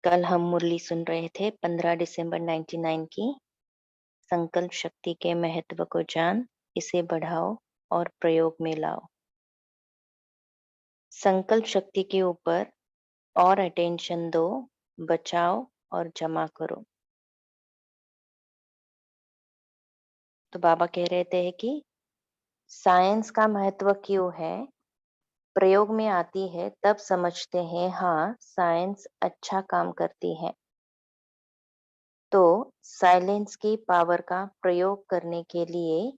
कल हम मुरली सुन रहे थे 15 दिसंबर 99 की। संकल्प शक्ति के महत्व को जान, इसे बढ़ाओ और प्रयोग में लाओ। संकल्प शक्ति के ऊपर और अटेंशन दो, बचाओ और जमा करो। तो बाबा कह रहे थे कि साइंस का महत्व क्यों है, प्रयोग में आती है तब समझते हैं हाँ साइंस अच्छा काम करती है। तो साइलेंस की पावर का प्रयोग करने के लिए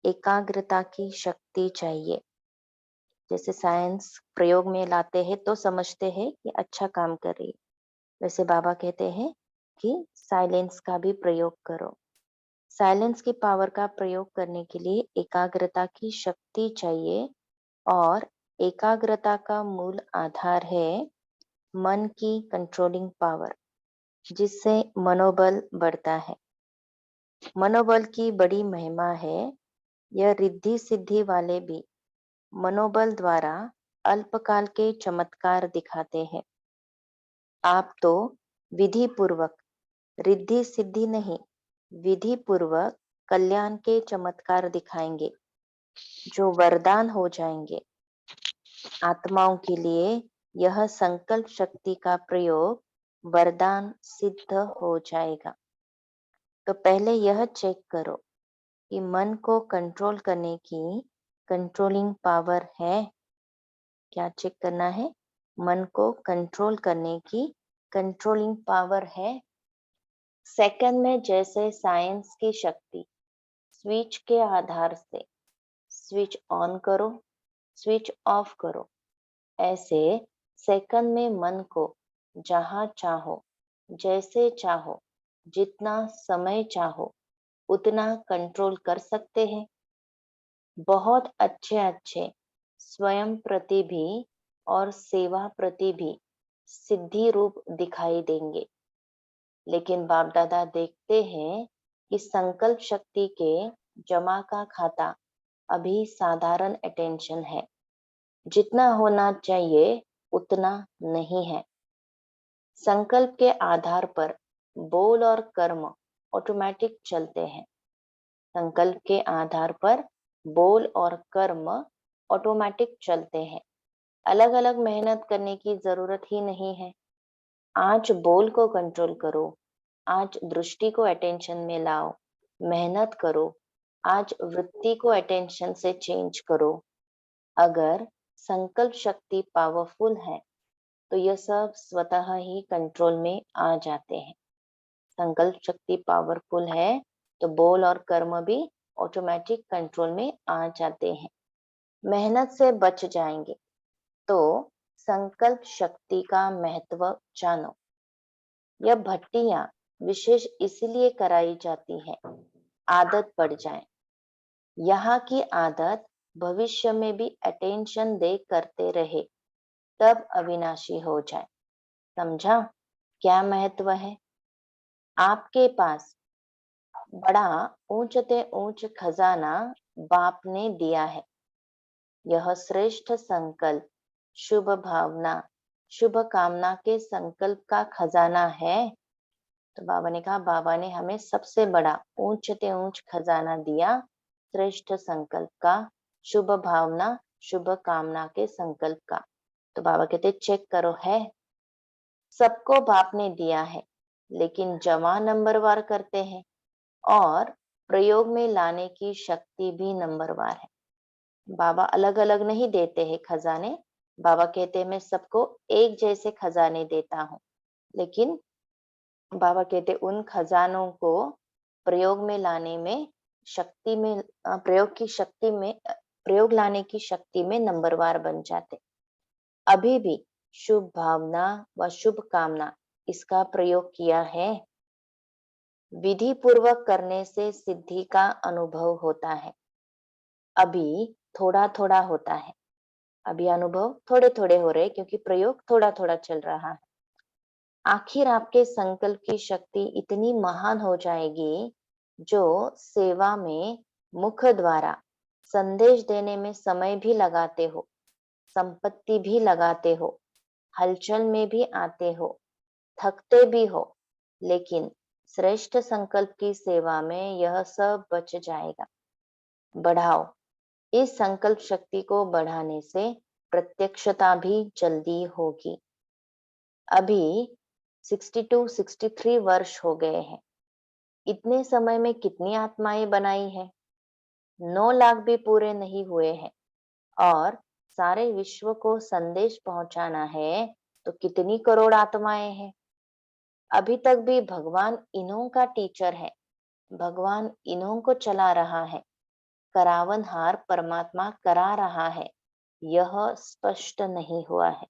एकाग्रता की शक्ति चाहिए। जैसे साइंस प्रयोग में लाते हैं तो समझते हैं कि अच्छा काम कर रही है, वैसे बाबा कहते हैं कि साइलेंस का भी प्रयोग करो। साइलेंस की पावर का प्रयोग करने के लिए एकाग्रता की शक्ति चाहिए और एकाग्रता का मूल आधार है मन की कंट्रोलिंग पावर, जिससे मनोबल बढ़ता है। मनोबल की बड़ी महिमा है। यह रिद्धि सिद्धि वाले भी मनोबल द्वारा अल्पकाल के चमत्कार दिखाते हैं। आप तो विधि पूर्वक, रिद्धि सिद्धि नहीं, विधि पूर्वक कल्याण के चमत्कार दिखाएंगे जो वरदान हो जाएंगे। आत्माओं के लिए यह संकल्प शक्ति का प्रयोग वरदान सिद्ध हो जाएगा। तो पहले यह चेक करो कि मन को कंट्रोल करने की कंट्रोलिंग पावर है। क्या चेक करना है? मन को कंट्रोल करने की कंट्रोलिंग पावर है। सेकंड में जैसे साइंस की शक्ति स्विच के आधार से स्विच ऑन करो, स्विच ऑफ करो, ऐसे सेकंड में मन को जहां चाहो, जैसे चाहो, जितना समय चाहो उतना कंट्रोल कर सकते हैं। बहुत अच्छे अच्छे स्वयं प्रति भी और सेवा प्रति भी सिद्धि रूप दिखाई देंगे। लेकिन बाप दादा देखते हैं कि संकल्प शक्ति के जमा का खाता अभी साधारण अटेंशन है, जितना होना चाहिए उतना नहीं है। संकल्प के आधार पर बोल और कर्म ऑटोमेटिक चलते हैं। संकल्प के आधार पर बोल और कर्म ऑटोमेटिक चलते हैं। अलग अलग मेहनत करने की जरूरत ही नहीं है। आज बोल को कंट्रोल करो, आज दृष्टि को अटेंशन में लाओ, मेहनत करो, आज वृत्ति को अटेंशन से चेंज करो। अगर संकल्प शक्ति पावरफुल है तो यह सब स्वतः ही कंट्रोल में आ जाते हैं। संकल्प शक्ति पावरफुल है तो बोल और कर्म भी ऑटोमेटिक कंट्रोल में आ जाते हैं। मेहनत से बच जाएंगे। तो संकल्प शक्ति का महत्व जानो। यह भट्टियां विशेष इसलिए कराई जाती है आदत पड़ जाए। यहाँ की आदत भविष्य में भी अटेंशन दे करते रहे तब अविनाशी हो जाए। समझा क्या महत्व है? आपके पास बड़ा ऊंचते ऊंच खजाना बाप ने दिया है। यह श्रेष्ठ संकल्प, शुभ भावना, शुभ कामना के संकल्प का खजाना है। तो बाबा ने कहा बाबा ने हमें सबसे बड़ा ऊंचते ऊंच खजाना दिया, श्रेष्ठ संकल्प का, शुभ भावना, शुभ कामना के संकल्प का। तो बाबा कहते चेक करो है। सबको बाप ने दिया है, लेकिन जमा नंबरवार करते हैं और प्रयोग में लाने की शक्ति भी नंबरवार है। बाबा अलग अलग नहीं देते हैं खजाने। बाबा कहते हैं मैं सबको एक जैसे खजाने देता हूँ, लेकिन बाबा कहते उन खजानों को प्रयोग में लाने में शक्ति में प्रयोग लाने की शक्ति में नंबरवार बन जाते। अभी भी शुभ भावना व शुभ कामना इसका प्रयोग किया है। विधि पूर्वक करने से सिद्धि का अनुभव होता है। अभी थोड़ा थोड़ा होता है। अभी अनुभव थोड़े थोड़े हो रहे क्योंकि प्रयोग थोड़ा थोड़ा चल रहा है। आखिर आपके संकल्प की शक्ति इतनी महान हो जाएगी जो सेवा में मुख द्वारा संदेश देने में समय भी लगाते हो, संपत्ति भी लगाते हो, हलचल में भी आते हो, थकते भी हो, लेकिन श्रेष्ठ संकल्प की सेवा में यह सब बच जाएगा। बढ़ाओ। इस संकल्प शक्ति को बढ़ाने से प्रत्यक्षता भी जल्दी होगी। अभी 62-63 वर्ष हो गए हैं। इतने समय में कितनी आत्माएं बनाई है? 9 लाख भी पूरे नहीं हुए हैं और सारे विश्व को संदेश पहुंचाना है तो कितनी करोड़ आत्माएं हैं? अभी तक भी भगवान इन्हों का टीचर है। भगवान इन्हों को चला रहा है। करावनहार परमात्मा करा रहा है। यह स्पष्ट नहीं हुआ है।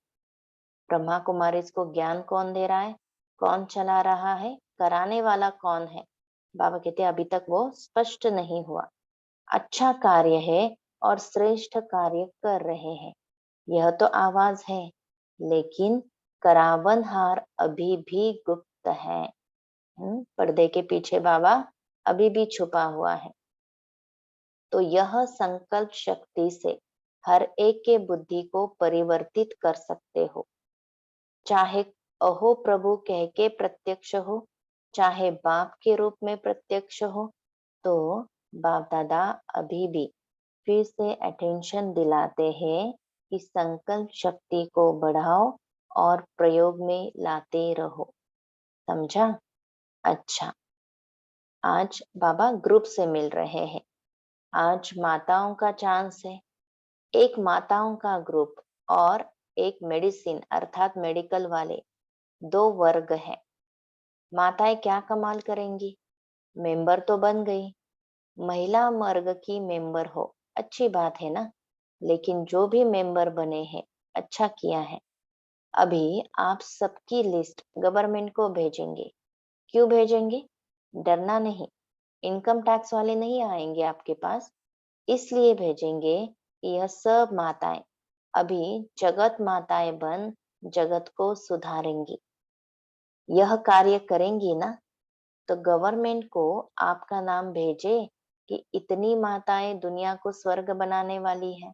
ब्रह्मा कुमारी इसको ज्ञान कौन दे रहा है? कौन चला रहा है? कराने वाला कौन है? बाबा कहते अभी तक वो स्पष्ट नहीं हुआ। अच्छा कार्य है और श्रेष्ठ कार्य कर रहे हैं, यह तो आवाज है, लेकिन करावनहार अभी भी गुप्त है। पर्दे के पीछे बाबा अभी भी छुपा हुआ है। तो यह संकल्प शक्ति से हर एक के बुद्धि को परिवर्तित कर सकते हो। चाहे अहो प्रभु कह के प्रत्यक्ष हो, चाहे बाप के रूप में प्रत्यक्ष हो, तो बाप दादा अभी भी फिर से अटेंशन दिलाते हैं कि संकल्प शक्ति को बढ़ाओ और प्रयोग में लाते रहो। समझा? अच्छा, आज बाबा ग्रुप से मिल रहे हैं। आज माताओं का चांस है। एक माताओं का ग्रुप और एक मेडिसिन अर्थात मेडिकल वाले, 2 वर्ग हैं। माताएं क्या कमाल करेंगी? मेंबर तो बन गई। महिला वर्ग की मेंबर हो, अच्छी बात है ना। लेकिन जो भी मेंबर बने हैं, अच्छा किया है। अभी आप सबकी लिस्ट गवर्नमेंट को भेजेंगे। क्यों भेजेंगे? डरना नहीं। इनकम टैक्स वाले नहीं आएंगे आपके पास, इसलिए भेजेंगे कि यह सब माताएं अभी जगत माताएं बन जगत को सुधारेंगी। यह कार्य करेंगी ना, तो गवर्नमेंट को आपका नाम भेजे कि इतनी माताएं दुनिया को स्वर्ग बनाने वाली है।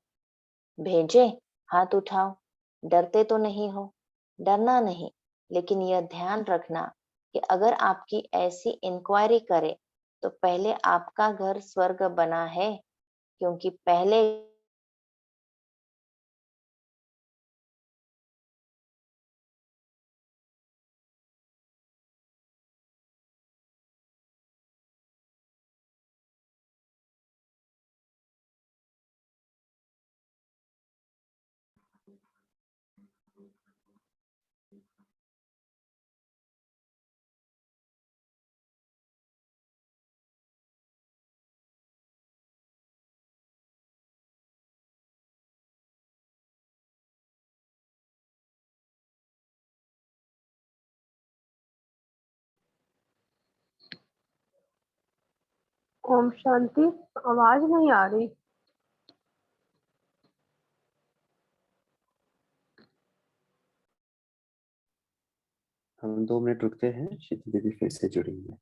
भेजे? हाथ उठाओ। डरते तो नहीं हो? डरना नहीं, लेकिन यह ध्यान रखना कि अगर आपकी ऐसी इंक्वायरी करे तो पहले आपका घर स्वर्ग बना है, क्योंकि पहले ओम शांति। आवाज नहीं आ रही। हम 2 मिनट रुकते हैं, शीतल दीदी फिर से जुड़ेंगे।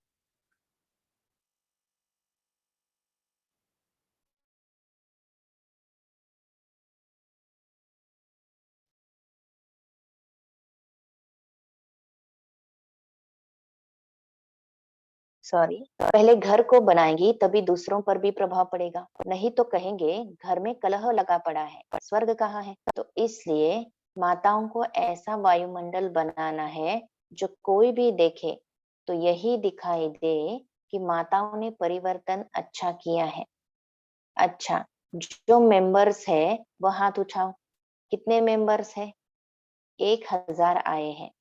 सॉरी, पहले घर को बनाएंगी तभी दूसरों पर भी प्रभाव पड़ेगा, नहीं तो कहेंगे घर में कलह लगा पड़ा है, स्वर्ग कहाँ है। तो इसलिए माताओं को ऐसा वायुमंडल बनाना है जो कोई भी देखे तो यही दिखाई दे कि माताओं ने परिवर्तन अच्छा किया है। अच्छा, जो मेंबर्स है वो हाथ उठाओ। कितने मेंबर्स है? 1000 आए हैं।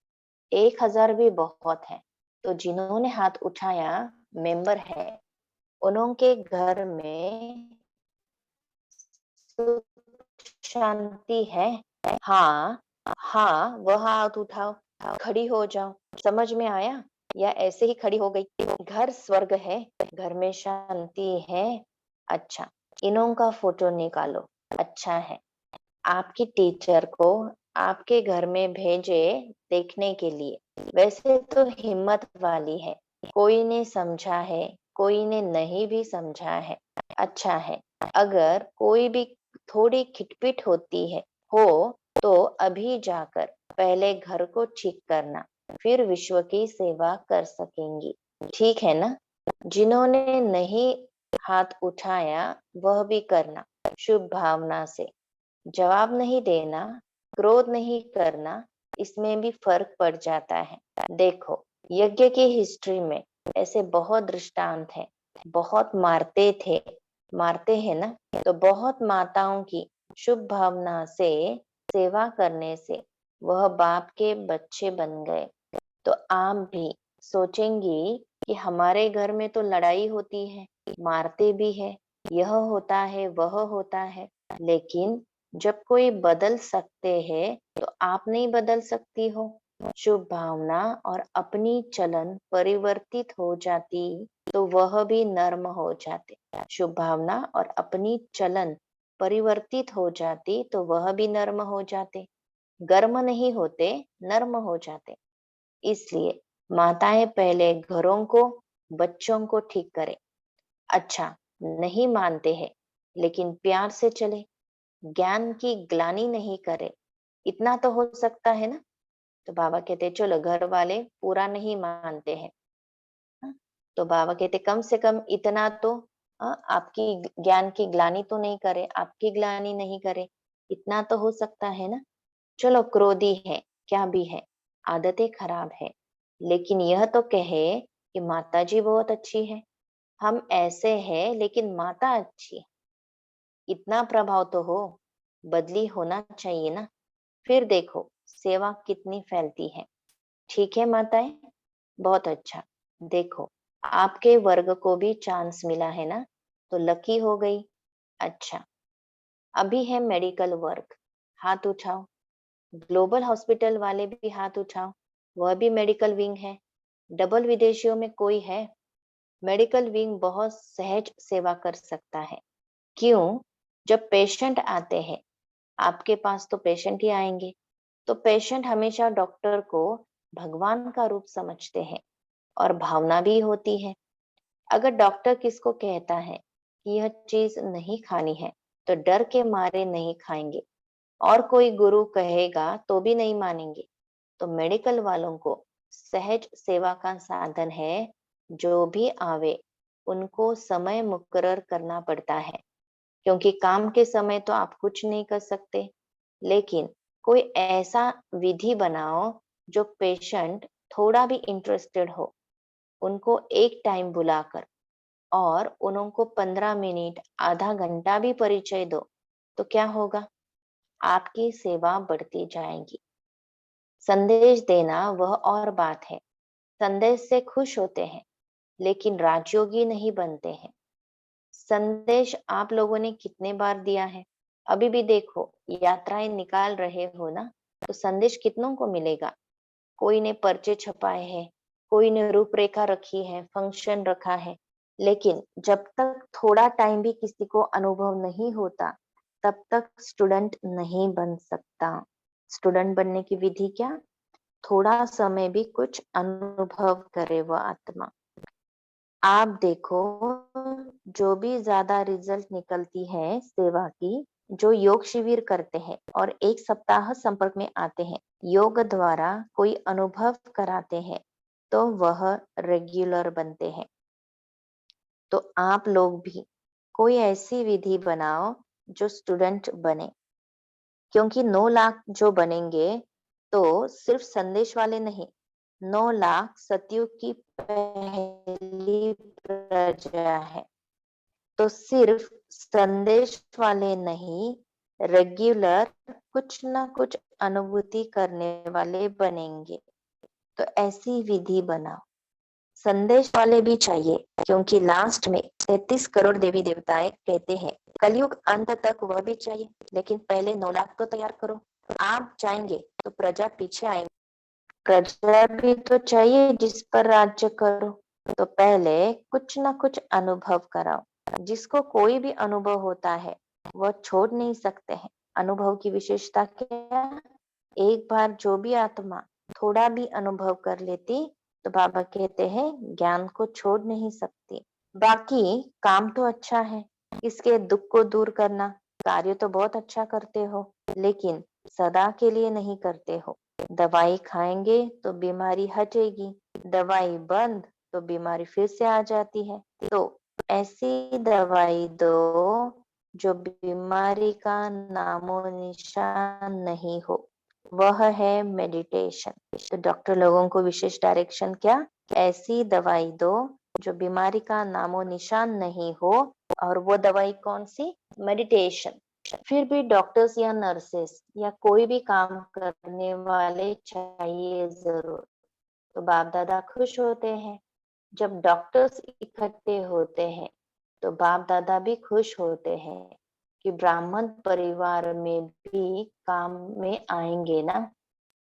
1000 भी बहुत है। तो जिन्होंने हाथ उठाया मेंबर है, उनके घर में सुख शांति है। हाँ, हाँ, वह हाथ उठाओ, खड़ी हो जाओ। समझ में आया या ऐसे ही खड़ी हो गई? घर स्वर्ग है, घर में शांति है। अच्छा, इन्हों का फोटो निकालो। अच्छा है। आपकी टीचर को आपके घर में भेजे देखने के लिए। वैसे तो हिम्मत वाली है, कोई ने समझा है, कोई ने नहीं भी समझा है। अच्छा है। अगर कोई भी थोड़ी खिटपिट होती है हो तो अभी जाकर पहले घर को ठीक करना, फिर विश्व की सेवा कर सकेंगी। ठीक है ना? जिन्होंने नहीं हाथ उठाया वह भी करना शुभ भावना से। जवाब नहीं देना, क्रोध नहीं करना, इसमें भी फर्क पड़ जाता है। देखो, यज्ञ की हिस्ट्री में ऐसे बहुत दृष्टांत हैं। बहुत मारते हैं ना, तो बहुत माताओं की शुभ भावना से सेवा करने से वह बाप के बच्चे बन गए। तो आप भी सोचेंगी कि हमारे घर में तो लड़ाई होती है, मारते भी है, यह होता है, वह होता है, लेकिन जब कोई बदल सकते हैं तो आप नहीं बदल सकती हो। शुभ भावना और अपनी चलन परिवर्तित हो जाती तो वह भी नर्म हो जाते। शुभ भावना और अपनी चलन परिवर्तित हो जाती तो वह भी नर्म हो जाते। गर्म नहीं होते, नर्म हो जाते। इसलिए माताएं पहले घरों को, बच्चों को ठीक करें। अच्छा, नहीं मानते हैं, लेकिन प्यार से चले, ज्ञान की ग्लानि नहीं करे, इतना तो हो सकता है ना? तो बाबा कहते चलो, घर वाले पूरा नहीं मानते हैं, हाँ? तो बाबा कहते कम से कम इतना तो, आपकी ज्ञान की ग्लानि तो नहीं करे, आपकी ग्लानि नहीं करे, इतना तो हो सकता है ना? चलो, क्रोधी है, क्या भी है, आदतें खराब है, लेकिन यह तो कहे कि माता जी बहुत अच्छी है, हम ऐसे हैं लेकिन माता अच्छी है, इतना प्रभाव तो हो, बदली होना चाहिए ना। फिर देखो सेवा कितनी फैलती है। ठीक है माताएं, बहुत अच्छा। देखो, आपके वर्ग को भी चांस मिला है ना, तो लकी हो गई। अच्छा, अभी है मेडिकल वर्क, हाथ उठाओ। ग्लोबल हॉस्पिटल वाले भी हाथ उठाओ, वह भी मेडिकल विंग है। डबल विदेशियों में कोई है? मेडिकल विंग बहुत सहज सेवा कर सकता है। क्यों? जब पेशेंट आते हैं, आपके पास तो पेशेंट ही आएंगे, तो पेशेंट हमेशा डॉक्टर को भगवान का रूप समझते हैं और भावना भी होती है। अगर डॉक्टर किसको कहता है कि यह चीज नहीं खानी है, तो डर के मारे नहीं खाएंगे, और कोई गुरु कहेगा तो भी नहीं मानेंगे। तो मेडिकल वालों को सहज सेवा का साधन है। जो भी आवे उनको समय मुकर्रर करना पड़ता है, क्योंकि काम के समय तो आप कुछ नहीं कर सकते। लेकिन कोई ऐसा विधि बनाओ जो पेशेंट थोड़ा भी इंटरेस्टेड हो, उनको एक टाइम बुलाकर और उनको 15 मिनट, आधा घंटा भी परिचय दो, तो क्या होगा? आपकी सेवा बढ़ती जाएगी। संदेश देना वह और बात है, संदेश से खुश होते हैं, लेकिन राजयोगी नहीं बनते हैं। संदेश आप लोगों ने कितने बार दिया है? अभी भी देखो, यात्राएं निकाल रहे हो ना, तो संदेश कितनों को मिलेगा? कोई ने पर्चे छपाए हैं, कोई ने रूपरेखा रखी है, फंक्शन रखा है, लेकिन जब तक थोड़ा टाइम भी किसी को अनुभव नहीं होता, तब तक स्टूडेंट नहीं बन सकता। स्टूडेंट बनने की विधि क्या? थोड़ा समय भी कुछ अनुभव करे वह आत्मा। आप देखो, जो भी ज्यादा रिजल्ट निकलती है सेवा की, जो योग शिविर करते हैं और एक सप्ताह संपर्क में आते हैं, योग द्वारा कोई अनुभव कराते हैं, तो वह रेगुलर बनते हैं। तो आप लोग भी कोई ऐसी विधि बनाओ जो स्टूडेंट बने, क्योंकि 9 लाख जो बनेंगे तो सिर्फ संदेश वाले नहीं, 9 लाख सतयुग की पहली प्रजा है। तो सिर्फ संदेश वाले नहीं, रेगुलर कुछ ना कुछ अनुभूति करने वाले बनेंगे। तो ऐसी विधि बनाओ। संदेश वाले भी चाहिए, क्योंकि लास्ट में 33 करोड़ देवी देवताएं कहते हैं कलयुग अंत तक वह भी चाहिए, लेकिन पहले 9 लाख तो तैयार करो। आप चाहेंगे तो प्रजा पीछे आएंगे। प्रजा भी तो चाहिए जिस पर राज्य करो, तो पहले कुछ ना कुछ अनुभव कराओ। जिसको कोई भी अनुभव होता है वह छोड़ नहीं सकते हैं। अनुभव की विशेषता क्या? एक बार जो भी आत्मा थोड़ा भी अनुभव कर लेती, तो बाबा कहते हैं ज्ञान को छोड़ नहीं सकती। बाकी काम तो अच्छा है, इसके दुख को दूर करना, कार्य तो बहुत अच्छा करते हो, लेकिन सदा के लिए नहीं करते हो। दवाई खाएंगे तो बीमारी हटेगी, दवाई बंद तो बीमारी फिर से आ जाती है। तो ऐसी दवाई दो जो बीमारी का नामो निशान नहीं हो, वह है मेडिटेशन। तो डॉक्टर लोगों को विशेष डायरेक्शन क्या, ऐसी दवाई दो जो बीमारी का नामो निशान नहीं हो, और वो दवाई कौन सी, मेडिटेशन। फिर भी डॉक्टर्स या नर्सेस या कोई भी काम करने वाले चाहिए जरूर। तो बाप दादा खुश होते हैं जब डॉक्टर्स इकट्ठे होते हैं, तो बाप दादा भी खुश होते हैं कि ब्राह्मण परिवार में भी काम में आएंगे ना।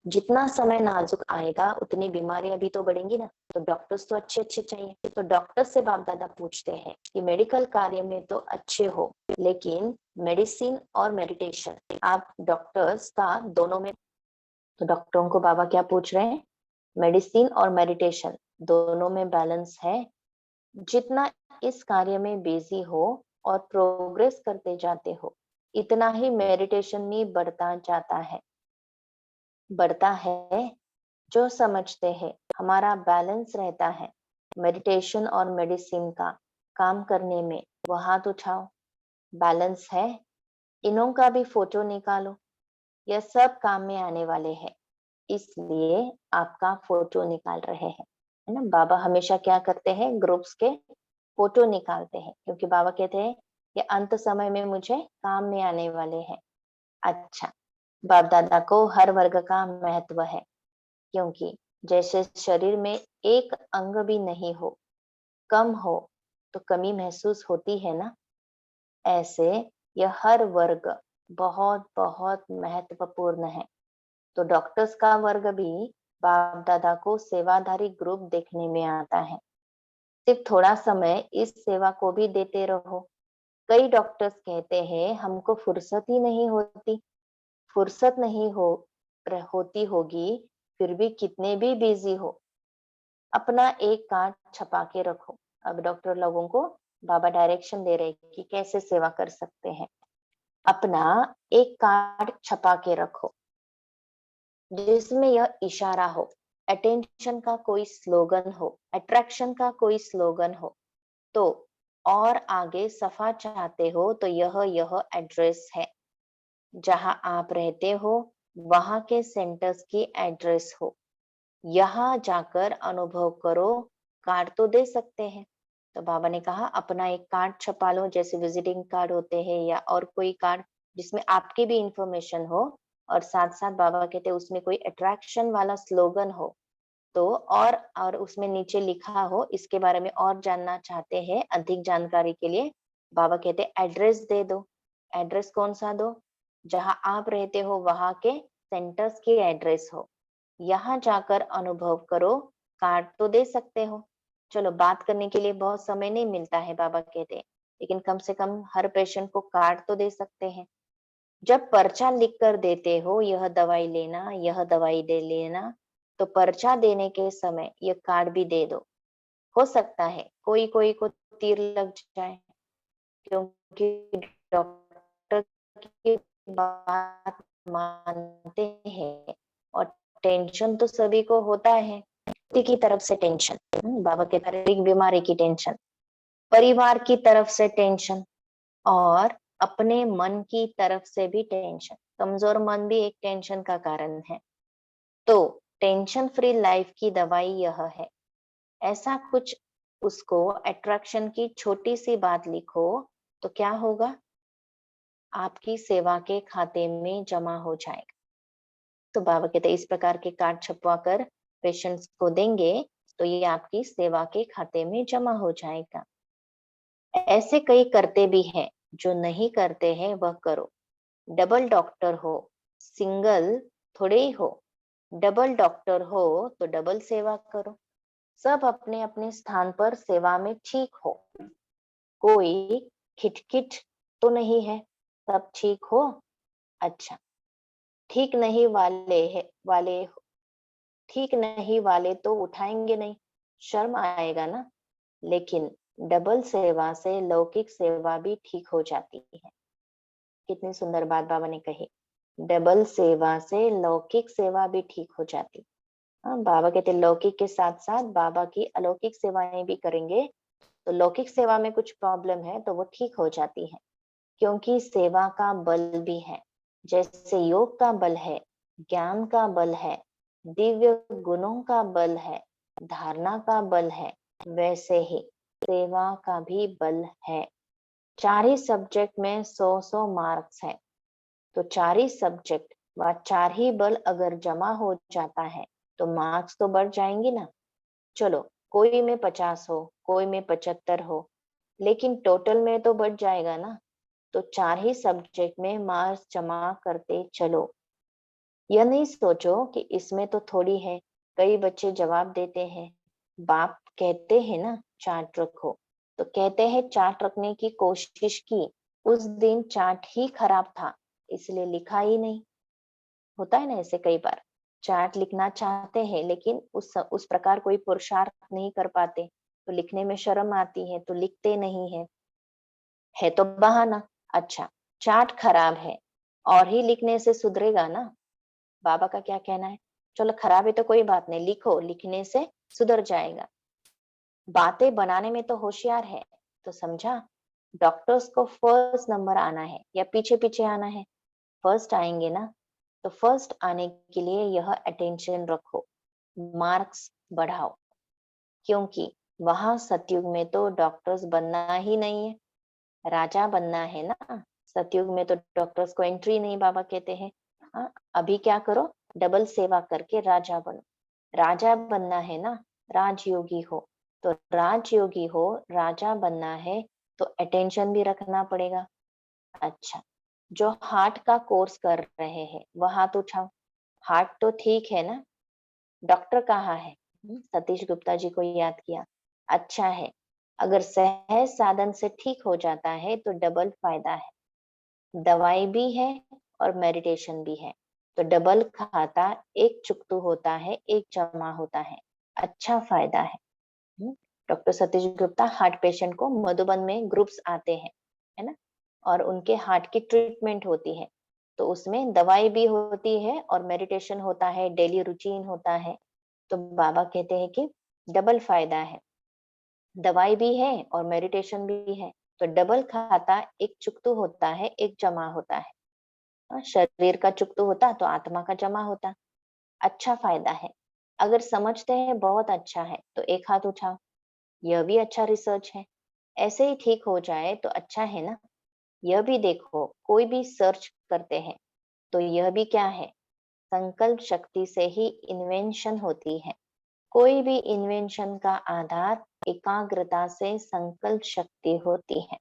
जितना समय नाजुक आएगा उतनी बीमारियां भी तो बढ़ेंगी ना। तो डॉक्टर्स तो अच्छे अच्छे चाहिए। तो डॉक्टर्स से बाप दादा पूछते हैं कि मेडिकल कार्य में तो अच्छे हो, लेकिन मेडिसिन और मेडिटेशन आप डॉक्टर्स का दोनों में। तो डॉक्टरों को बाबा क्या पूछ रहे हैं, मेडिसिन और मेडिटेशन दोनों में बैलेंस है। जितना इस कार्य में बिजी हो और प्रोग्रेस करते जाते हो, इतना ही मेडिटेशन भी बढ़ता जाता है, बढ़ता है। जो समझते हैं हमारा बैलेंस रहता है मेडिटेशन और मेडिसिन का काम करने में, वो हाथ उठाओ। बैलेंस है, इन्हों का भी फोटो निकालो, यह सब काम में आने वाले हैं, इसलिए आपका फोटो निकाल रहे हैं, है ना। बाबा हमेशा क्या करते हैं, ग्रुप्स के फोटो निकालते हैं, क्योंकि बाबा कहते हैं ये अंत समय में मुझे काम में आने वाले हैं। अच्छा, बाप दादा को हर वर्ग का महत्व है, क्योंकि जैसे शरीर में एक अंग भी नहीं हो, कम हो तो कमी महसूस होती है ना, ऐसे यह हर वर्ग बहुत बहुत महत्वपूर्ण है। तो डॉक्टर्स का वर्ग भी बाप दादा को सेवाधारी ग्रुप देखने में आता है। सिर्फ थोड़ा समय इस सेवा को भी देते रहो। कई डॉक्टर्स कहते हैं हमको फुर्सत ही नहीं होती। फुर्सत नहीं होती होगी, फिर भी कितने भी बिजी हो, अपना एक कार्ड छपा के रखो। अब डॉक्टर लोगों को बाबा डायरेक्शन दे रहे कि कैसे सेवा कर सकते हैं। अपना एक कार्ड छपा के रखो जिसमें यह इशारा हो, अटेंशन का कोई स्लोगन हो, अट्रैक्शन का कोई स्लोगन हो। तो और आगे सफा चाहते हो तो यह एड्रेस है, जहां आप रहते हो वहां के सेंटर्स की एड्रेस हो, यहाँ जाकर अनुभव करो। कार्ड तो दे सकते हैं, तो बाबा ने कहा अपना एक कार्ड छपा लो, जैसे विजिटिंग कार्ड होते हैं या और कोई कार्ड जिसमें आपकी भी इंफॉर्मेशन हो, और साथ साथ बाबा कहते हैं उसमें कोई अट्रैक्शन वाला स्लोगन हो। तो और उसमें नीचे लिखा हो इसके बारे में और जानना चाहते हैं अधिक जानकारी के लिए, बाबा कहते हैं एड्रेस दे दो। एड्रेस कौन सा दो, जहां आप रहते हो वहां के सेंटर्स की एड्रेस हो, यहाँ जाकर अनुभव करो। कार्ड तो दे सकते हो, चलो बात करने के लिए बहुत समय नहीं मिलता है बाबा कहते हैं, लेकिन कम से कम हर पेशेंट को कार्ड तो दे सकते हैं। जब पर्चा लिख कर देते हो यह दवाई लेना, यह दवाई दे लेना, तो पर्चा देने के समय यह कार्ड भी दे दो। हो सकता है कोई कोई को तीर लग जाए, क्योंकि डॉक्टर की बात मानते हैं, और टेंशन तो सभी को होता है। व्यक्ति की तरफ से टेंशन, बाबा के शारीरिक बीमारी की टेंशन, परिवार की तरफ से टेंशन, और अपने मन की तरफ से भी टेंशन। कमजोर मन भी एक टेंशन का कारण है। तो टेंशन फ्री लाइफ की दवाई यह है। ऐसा कुछ उसको अट्रैक्शन की छोटी सी बात लिखो, तो क्या होगा, आपकी सेवा के खाते में जमा हो जाएगा। तो बाबा कहते हैं इस प्रकार के कार्ड छपवा कर पेशेंट्स को देंगे तो ये आपकी सेवा के खाते में जमा हो जाएगा। ऐसे कई करते भी हैं, जो नहीं करते हैं वह करो। डबल डॉक्टर हो, सिंगल थोड़े ही हो। डबल डॉक्टर हो तो डबल सेवा करो। सब अपने अपने स्थान पर सेवा में ठीक हो, कोई खिटखिट तो नहीं है, सब ठीक हो। अच्छा, ठीक नहीं वाले ठीक नहीं वाले तो उठाएंगे नहीं, शर्म आएगा ना। लेकिन डबल सेवा से लौकिक सेवा भी ठीक हो जाती है। कितनी सुंदर बात बाबा ने कही। डबल सेवा से लौकिक सेवा भी ठीक हो जाती। हाँ, बाबा कहते लौकिक के साथ साथ बाबा की अलौकिक सेवाएं भी करेंगे तो लौकिक सेवा में कुछ प्रॉब्लम है तो वो ठीक हो जाती है, क्योंकि सेवा का बल भी है। जैसे योग का बल है, ज्ञान का बल है, दिव्य गुणों का बल है, धारणा का बल है, वैसे ही सेवा का भी बल है। 4 ही सब्जेक्ट में 100-100 मार्क्स है, तो 4 ही सब्जेक्ट व 4 ही बल अगर जमा हो जाता है तो मार्क्स तो बढ़ जाएंगे ना। चलो, कोई में 50 हो, कोई में 75 हो, लेकिन टोटल में तो बढ़ जाएगा ना। तो 4 ही सब्जेक्ट में मार्क्स जमा करते चलो। यह नहीं सोचो कि इसमें तो थोड़ी है। कई बच्चे जवाब देते हैं, बाप कहते हैं ना चार्ट रखो, तो कहते हैं चार्ट रखने की कोशिश की, उस दिन चार्ट ही खराब था इसलिए लिखा ही नहीं। होता है ना ऐसे कई बार, चार्ट लिखना चाहते हैं लेकिन उस प्रकार कोई पुरुषार्थ नहीं कर पाते, तो लिखने में शर्म आती है तो लिखते नहीं है तो बहाना। अच्छा, चार्ट खराब है और ही लिखने से सुधरेगा ना? बाबा का क्या कहना है? चलो खराब है तो कोई बात नहीं, लिखो, लिखने से सुधर जाएगा। बातें बनाने में तो होशियार है, तो समझा? डॉक्टर्स को फर्स्ट नंबर आना है या पीछे पीछे आना है? फर्स्ट आएंगे ना। तो फर्स्ट आने के लिए यह अटेंशन रखो, मार्क्स बढ़ाओ, क्योंकि वहां सतयुग में तो डॉक्टर्स बनना ही नहीं है, राजा बनना है ना। सतयुग में तो डॉक्टर्स को एंट्री नहीं, बाबा कहते हैं। हाँ, अभी क्या करो, डबल सेवा करके राजा बनो। राजा बनना है ना, राजयोगी हो। तो राजयोगी हो, राजा बनना है तो अटेंशन भी रखना पड़ेगा। अच्छा, जो हार्ट का कोर्स कर रहे हैं वह हाथ उठाओ। हार्ट तो ठीक है ना, डॉक्टर कहाँ है? सतीश गुप्ता जी को याद किया। अच्छा है, अगर सहज साधन से ठीक हो जाता है तो डबल फायदा है। दवाई भी है और मेडिटेशन भी है, तो डबल खाता, एक चुकतू होता है, एक जमा होता है। अच्छा फायदा है। Doctor Satish Gupta heart patient को मधुबन में ग्रुप्स आते हैं, है ना, और उनके हार्ट की ट्रीटमेंट होती है, तो उसमें दवाई भी होती है और मेडिटेशन होता है, डेली रूटीन होता है। तो बाबा कहते हैं कि डबल फायदा है, दवाई भी है और मेडिटेशन भी है। तो डबल खाता, एक चुकतू होता है, एक जमा होता है। शरीर का चुकतू होता तो आत्मा का जमा होता। अच्छा फायदा है। अगर समझते हैं बहुत अच्छा है तो एक हाथ उठाओ, यह भी अच्छा रिसर्च है। ऐसे ही ठीक हो जाए तो अच्छा है ना। यह भी देखो, कोई भी सर्च करते हैं तो यह भी क्या है, संकल्प शक्ति से ही इन्वेंशन होती है। कोई भी इन्वेंशन का आधार एकाग्रता से संकल्प शक्ति होती है।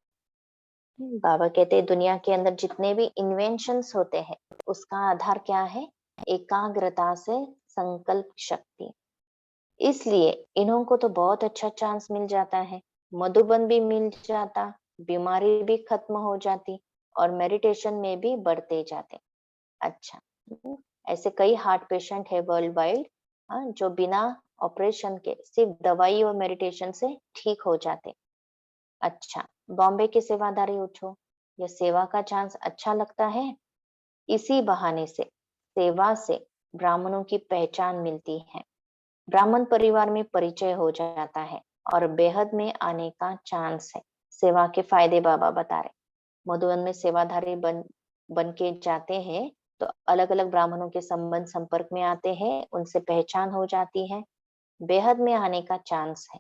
बाबा कहते हैं दुनिया के अंदर जितने भी इन्वेंशंस होते हैं उसका आधार क्या है, एकाग्रता से संकल्प शक्ति। इसलिए इन्हों को तो बहुत अच्छा चांस मिल जाता है, मधुबन भी मिल जाता, बीमारी भी खत्म हो जाती और मेडिटेशन में भी बढ़ते जाते। अच्छा, ऐसे कई हार्ट पेशेंट है वर्ल्ड वाइड, जो बिना ऑपरेशन के सिर्फ दवाई और मेडिटेशन से ठीक हो जाते। अच्छा, बॉम्बे के सेवादारी उठो, यह सेवा का चांस अच्छा लगता है। इसी बहाने से सेवा से ब्राह्मणों की पहचान मिलती है, ब्राह्मण परिवार में परिचय हो जाता है और बेहद में आने का चांस है। सेवा के फायदे बाबा बता रहे, मधुबन में सेवाधारी बन के जाते हैं तो अलग अलग ब्राह्मणों के संबंध संपर्क में आते हैं, उनसे पहचान हो जाती है, बेहद में आने का चांस है।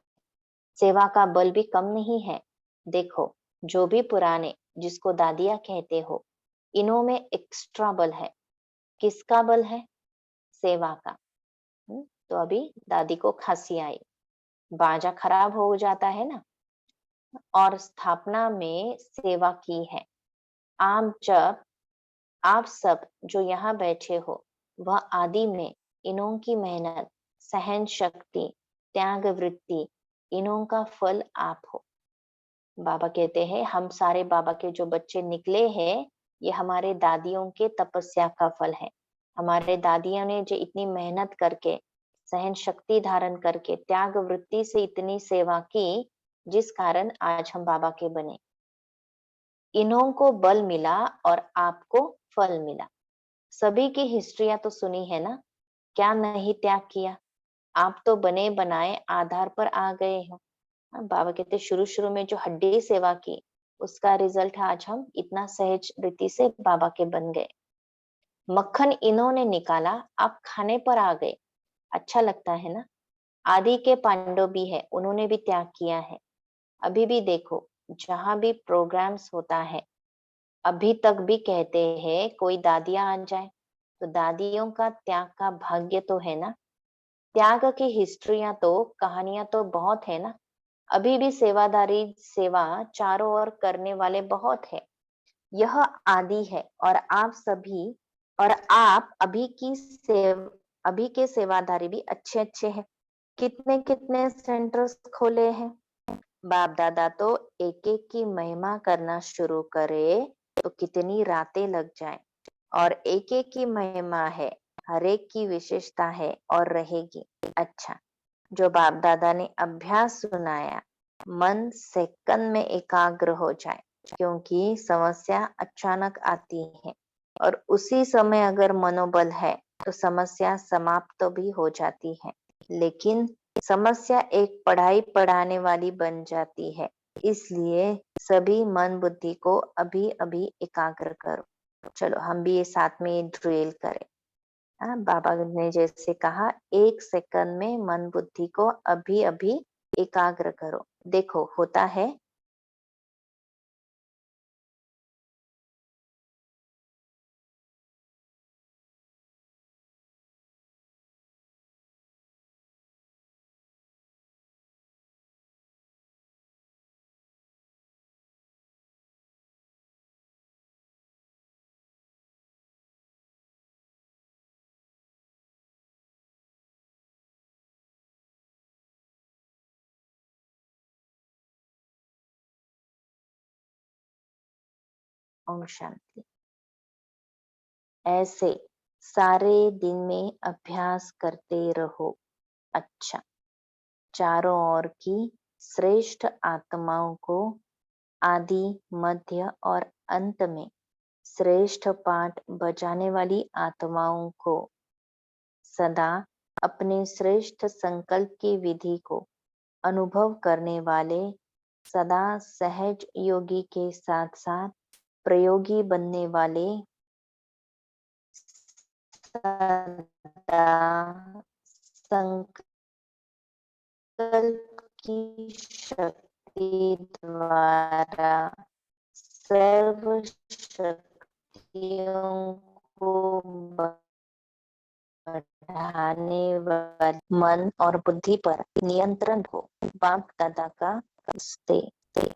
सेवा का बल भी कम नहीं है। देखो, जो भी पुराने जिसको दादिया कहते हो, इन्हों में एक्स्ट्रा बल है। किसका बल है? सेवा का। तो अभी दादी को खांसी आई, बाजा खराब हो जाता है ना, और स्थापना में सेवा की है। जब आप सब जो यहाँ बैठे हो, वह आदि में इन्हों की मेहनत, सहन शक्ति, त्याग वृत्ति, इन्हों का फल आप हो। बाबा कहते हैं हम सारे बाबा के जो बच्चे निकले हैं, ये हमारे दादियों के तपस्या का फल है। हमारे दादियों ने जो इतनी मेहनत करके, सहन शक्ति धारण करके, त्याग वृत्ति से इतनी सेवा की, जिस कारण आज हम बाबा के बने। इन्हों को बल मिला और आपको फल मिला। सभी की हिस्ट्रियां तो सुनी है ना, क्या नहीं त्याग किया। आप तो बने बनाए आधार पर आ गए हो। बाबा कहते शुरू शुरू में जो हड्डी सेवा की, उसका रिजल्ट आज हम इतना सहज रीति से बाबा के बन गए। मक्खन इन्होंने निकाला, आप खाने पर आ गए। अच्छा लगता है ना। आदि के पांडव भी है, उन्होंने भी त्याग किया है। अभी भी देखो, जहां भी प्रोग्राम्स होता है, अभी तक भी कहते हैं कोई दादियां आ जाए, तो दादियों का त्याग का भाग्य तो है ना। त्याग की हिस्ट्रियां तो, कहानियां तो बहुत है ना। अभी भी सेवादारी सेवा चारों ओर करने वाले बहुत है। यह आदि है, और आप सभी, और आप अभी के सेवादारी भी अच्छे अच्छे हैं। कितने कितने सेंटर्स खोले हैं। बाप दादा तो एक एक की महिमा करना शुरू करे तो कितनी रातें लग जाएं। और एक एक की महिमा है, हर एक की विशेषता है और रहेगी। अच्छा, जो बाप दादा ने अभ्यास सुनाया, मन सेकंड में एकाग्र हो जाए, क्योंकि समस्या अचानक आती है और उसी समय अगर मनोबल है तो समस्या समाप्त भी हो जाती है। लेकिन समस्या एक पढ़ाई पढ़ाने वाली बन जाती है। इसलिए सभी मन बुद्धि को अभी अभी एकाग्र करो। चलो हम भी ये साथ में ड्रिल करें। हाँ, बाबा ने जैसे कहा, 1 सेकंड में मन बुद्धि को अभी अभी एकाग्र करो। देखो होता है। ओम शांति। ऐसे सारे दिन में अभ्यास करते रहो। अच्छा, चारों ओर की श्रेष्ठ आत्माओं को आदि, मध्य और अंत में श्रेष्ठ पाठ बजाने वाली आत्माओं को सदा अपने श्रेष्ठ संकल्प की विधि को अनुभव करने वाले, सदा सहज योगी के साथ साथ प्रयोगी बनने वाले, सदा संकल्प की शक्ति द्वारा सर्व शक्तियों को बढ़ाने वाले मन और बुद्धि पर नियंत्रण हो। बाप दादा का नमस्ते।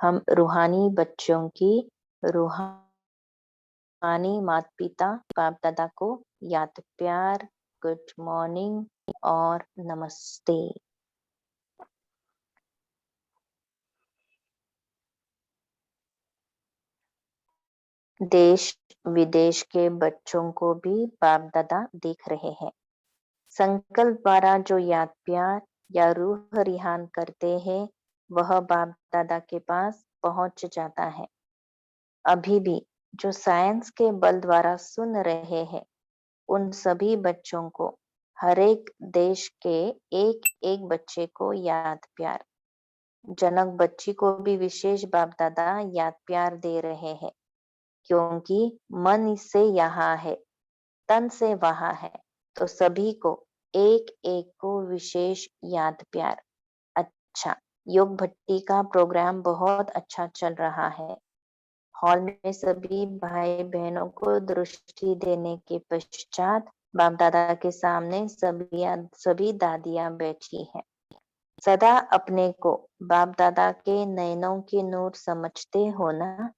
हम रूहानी बच्चों की, रूहानी माता पिता बाप दादा को याद प्यार, गुड मॉर्निंग और नमस्ते। देश विदेश के बच्चों को भी बाप दादा देख रहे हैं। संकल्प द्वारा जो याद प्यार या रूह रिहान करते हैं, वह बाप दादा के पास पहुंच जाता है। अभी भी जो साइंस के बल द्वारा सुन रहे हैं, उन सभी बच्चों को, हर एक देश के एक एक बच्चे को याद प्यार। जनक बच्ची को भी विशेष बाप दादा याद प्यार दे रहे हैं, क्योंकि मन इससे यहाँ है, तन से वहां है, तो सभी को एक एक को विशेष याद प्यार। अच्छा, योग भट्टी का प्रोग्राम बहुत अच्छा चल रहा है। हॉल में सभी भाई बहनों को दृष्टि देने के पश्चात बाप दादा के सामने सभी दादियां बैठी हैं। सदा अपने को बाप दादा के नयनों के नूर समझते हो ना।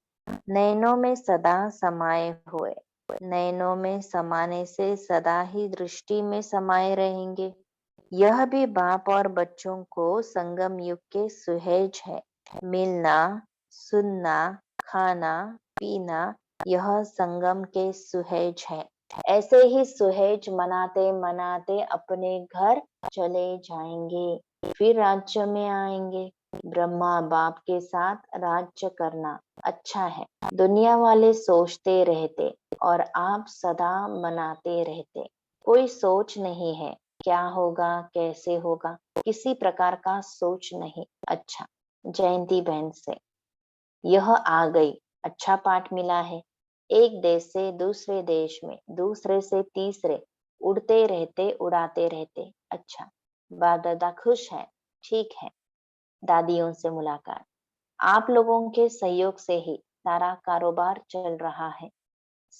नयनों में सदा समाये हुए, नयनों में समाने से सदा ही दृष्टि में समाये रहेंगे। यह भी बाप और बच्चों को संगम युग के सुहेज है। मिलना, सुनना, खाना, पीना, यह संगम के सुहेज है। ऐसे ही सुहेज मनाते मनाते अपने घर चले जाएंगे, फिर राज्य में आएंगे। ब्रह्मा बाप के साथ राज्य करना, अच्छा है। दुनिया वाले सोचते रहते और आप सदा मनाते रहते। कोई सोच नहीं है, क्या होगा, कैसे होगा, किसी प्रकार का सोच नहीं। अच्छा। जयंती बहन से, यह आ गई, अच्छा पाठ मिला है। एक देश से दूसरे देश में, दूसरे से तीसरे, उड़ते रहते उड़ाते रहते। अच्छा। बाप दादा खुश है, ठीक है। दादियों से मुलाकात, आप लोगों के सहयोग से ही सारा कारोबार चल रहा है।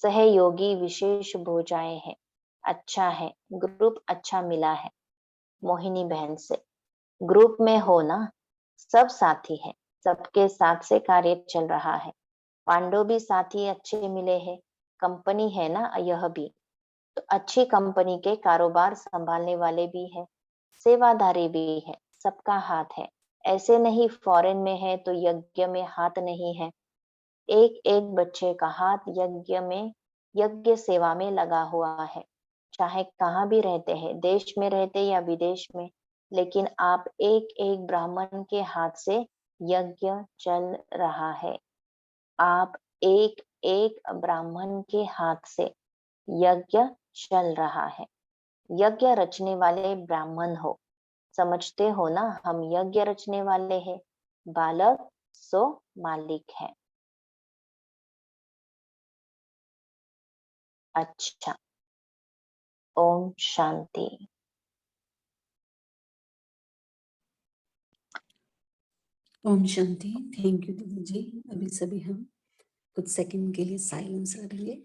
सहयोगी विशेष भुजाएं हैं, अच्छा है। ग्रुप अच्छा मिला है। मोहिनी बहन से, ग्रुप में हो ना, सब साथी है, सबके साथ से कार्य चल रहा है। पांडव भी साथी अच्छे मिले हैं, कंपनी है ना यह भी, तो अच्छी कंपनी के कारोबार संभालने वाले भी है, सेवादारी भी है, सबका हाथ है। ऐसे नहीं फॉरेन में है तो यज्ञ में हाथ नहीं है। एक एक बच्चे का हाथ यज्ञ में, यज्ञ सेवा में लगा हुआ है। चाहे कहाँ भी रहते हैं, देश में रहते या विदेश में, लेकिन आप एक एक ब्राह्मण के हाथ से यज्ञ चल रहा है। आप एक एक ब्राह्मण के हाथ से यज्ञ चल रहा है। यज्ञ रचने वाले ब्राह्मण हो, समझते हो ना, हम यज्ञ रचने वाले हैं। बालक सो मालिक है। अच्छा। ओम शांति। ओम शांति। थैंक यू दीदी जी। अभी सभी हम कुछ सेकंड के लिए साइलेंस रखेंगे।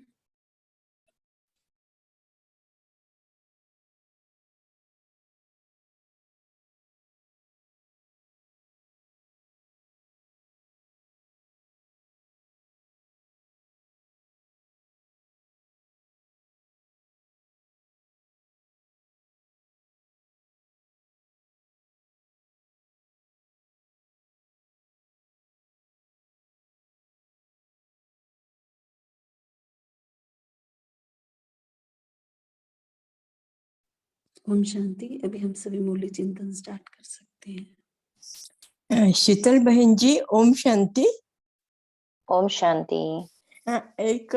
ओम शांति। अभी हम सभी मूल्य चिंतन स्टार्ट कर सकते हैं। शीतल बहन जी, ओम शांति। ओम शांति। एक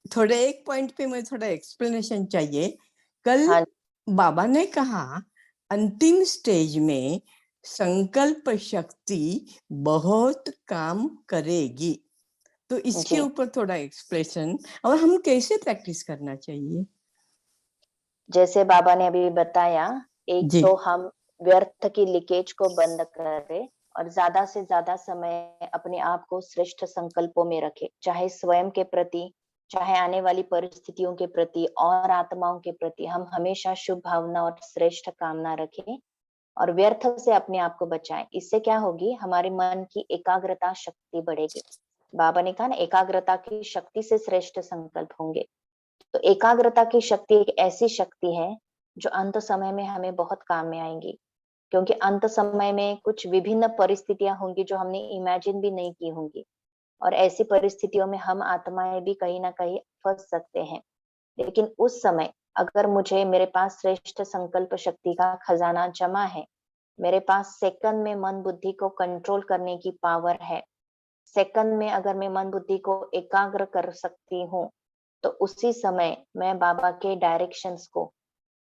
थोड़े एक पॉइंट पे मुझे थोड़ा एक्सप्लेनेशन चाहिए। कल हाँ। बाबा ने कहा अंतिम स्टेज में संकल्प शक्ति बहुत काम करेगी, तो इसके जी। ऊपर थोड़ा एक्सप्लेनेशन, और हम कैसे प्रैक्टिस करना चाहिए। जैसे बाबा ने अभी बताया, एक जी तो हम व्यर्थ की लीकेज को बंद करें और ज्यादा से ज्यादा समय अपने आप को श्रेष्ठ संकल्पों में रखें, चाहे स्वयं के प्रति, चाहे आने वाली परिस्थितियों के प्रति और आत्माओं के प्रति। हम हमेशा शुभ भावना और श्रेष्ठ कामना रखें और व्यर्थ से अपने आप को बचाएं। इससे क्या होगी, हमारे मन की एकाग्रता शक्ति बढ़ेगी। बाबा ने कहा ना, एकाग्रता की शक्ति से श्रेष्ठ संकल्प होंगे। तो एकाग्रता की शक्ति एक ऐसी शक्ति है जो अंत समय में हमें बहुत काम में आएंगी, क्योंकि अंत समय में कुछ विभिन्न परिस्थितियां होंगी जो हमने इमेजिन भी नहीं की होंगी, और ऐसी परिस्थितियों में हम आत्माएं भी कहीं ना कहीं फंस सकते हैं। लेकिन उस समय अगर मुझे, मेरे पास श्रेष्ठ संकल्प शक्ति का खजाना जमा है, मेरे पास सेकंड में मन बुद्धि को कंट्रोल करने की पावर है, सेकंड में अगर मैं मन बुद्धि को एकाग्र कर सकती हूँ, तो उसी समय मैं बाबा के डायरेक्शंस को,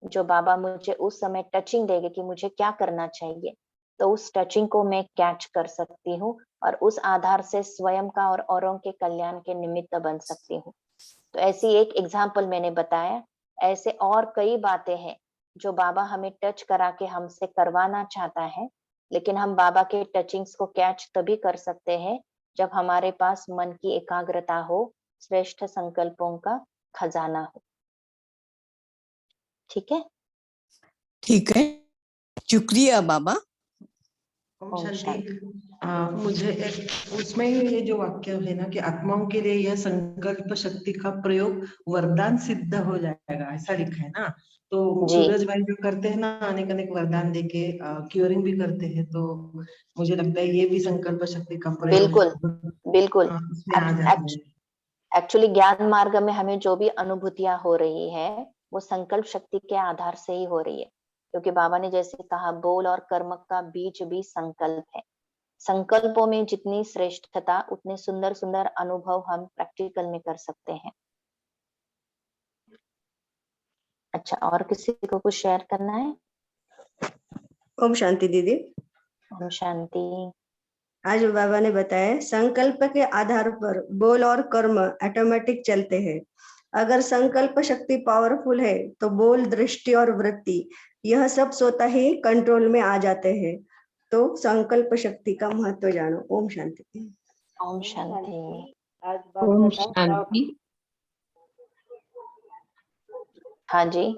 जो बाबा मुझे उस समय टचिंग देंगे कि मुझे क्या करना चाहिए, तो उस टचिंग को मैं कैच कर सकती हूँ और उस आधार से स्वयं का और औरों के कल्याण के निमित्त बन सकती हूँ। तो ऐसी एक एग्जाम्पल मैंने बताया। ऐसे और कई बातें हैं जो बाबा हमें टच करा के हमसे करवाना चाहता है, लेकिन हम बाबा के टचिंग्स को कैच तभी कर सकते हैं जब हमारे पास मन की एकाग्रता हो, श्रेष्ठ संकल्पों का खजाना हो। ठीक है। ठीक है, शुक्रिया बाबा। ओम ओम शांति। शांति। मुझे उसमें ये जो वाक्य है ना कि आत्माओं के लिए यह संकल्प शक्ति का प्रयोग वरदान सिद्ध हो जाएगा, ऐसा लिखा है ना। तो जी सूरज भाई जो करते हैं ना, अनेक अनेक वरदान देके क्योरिंग भी करते हैं, तो मुझे लगता है ये भी संकल्प शक्ति का प्रयोग बिल्कुल बिल्कुल। उसमें आ जाता है। एक्चुअली ज्ञान मार्ग में हमें जो भी अनुभूतियां हो रही है वो संकल्प शक्ति के आधार से ही हो रही है, क्योंकि बाबा ने जैसे कहा, बोल और कर्म का बीज भी संकल्प है। संकल्पों में जितनी श्रेष्ठता उतने सुंदर सुंदर अनुभव हम प्रैक्टिकल में कर सकते हैं। अच्छा, और किसी को कुछ शेयर करना है? ओम शांति दीदी। ओम शांति। आज बाबा ने बताया संकल्प के आधार पर बोल और कर्म ऑटोमेटिक चलते हैं। अगर संकल्प शक्ति पावरफुल है तो बोल, दृष्टि और वृत्ति यह सब स्वतः ही कंट्रोल में आ जाते हैं। तो संकल्प शक्ति का महत्व जानो। ओम शांति। ओम शांति। आज ओम शांति। हाँ जी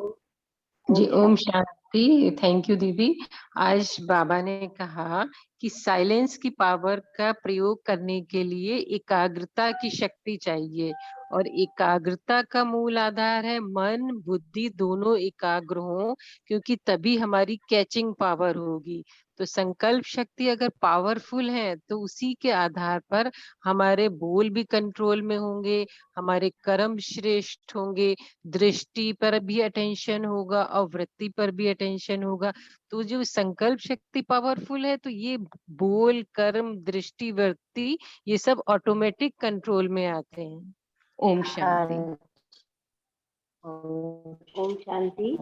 जी ओम शांति। थैंक यू दीदी। आज बाबा ने कहा कि साइलेंस की पावर का प्रयोग करने के लिए एकाग्रता की शक्ति चाहिए, और एकाग्रता का मूल आधार है मन बुद्धि दोनों एकाग्र हो, क्योंकि तभी हमारी कैचिंग पावर होगी। तो संकल्प शक्ति अगर पावरफुल है तो उसी के आधार पर हमारे बोल भी कंट्रोल में होंगे, हमारे कर्म श्रेष्ठ होंगे, दृष्टि पर भी अटेंशन होगा और वृत्ति पर भी अटेंशन होगा। तो जो संकल्प शक्ति पावरफुल है तो ये बोल कर्म दृष्टि वृत्ति ये सब ऑटोमेटिक कंट्रोल में आते हैं। ओम शांति। ओम शांति।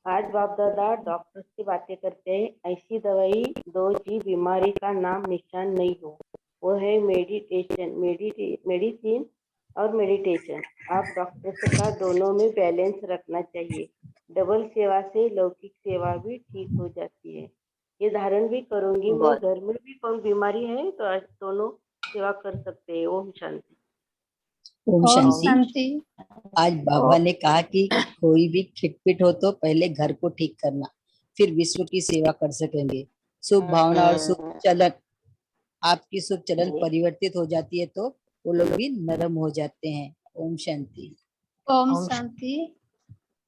आज बाप दादा डॉक्टर्स की बातें करते हैं। ऐसी दवाई दो जी बीमारी का नाम निशान नहीं हो, वो है मेडिसिन और मेडिटेशन। आप डॉक्टर्स का दोनों में बैलेंस रखना चाहिए। डबल सेवा से लौकिक सेवा भी ठीक हो जाती है। ये धारण भी करूंगी मैं। घर में भी कोई बीमारी है तो दोनों सेवा कर सकते हैं। ओम शांति। ओम शांति। आज बाबा ने कहा कि कोई भी खिटपिट हो तो पहले घर को ठीक करना, फिर विश्व की सेवा कर सकेंगे। शुभ भावना और शुभ चलन, आपकी शुभ चलन परिवर्तित हो जाती है तो वो लोग भी नरम हो जाते हैं। ओम शांति। ओम शांति।